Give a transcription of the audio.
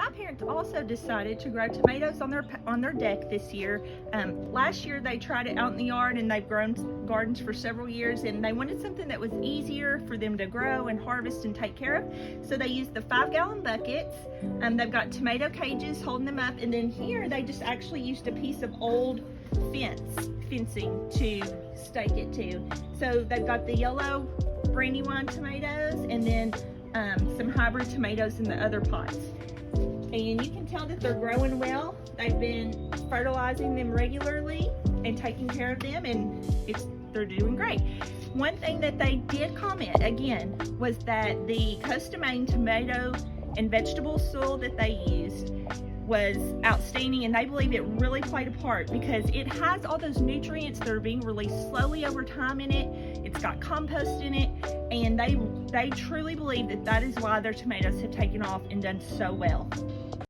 My parents also decided to grow tomatoes on their deck this year. Last year they tried it out in the yard, and they've grown gardens for several years, and they wanted something that was easier for them to grow and harvest and take care of. So they used the 5-gallon buckets. They've got tomato cages holding them up, and then here they just actually used a piece of old fencing to stake it to. So they've got the yellow Brandywine tomatoes, and then some hybrid tomatoes in the other pots. And you can tell that they're growing well. They've been fertilizing them regularly and taking care of them, and they're doing great. One thing that they did comment again was that the Costa Maine tomato and vegetable soil that they used was outstanding, and they believe it really played a part because it has all those nutrients that are being released slowly over time in it. It's got compost in it, and they truly believe that is why their tomatoes have taken off and done so well.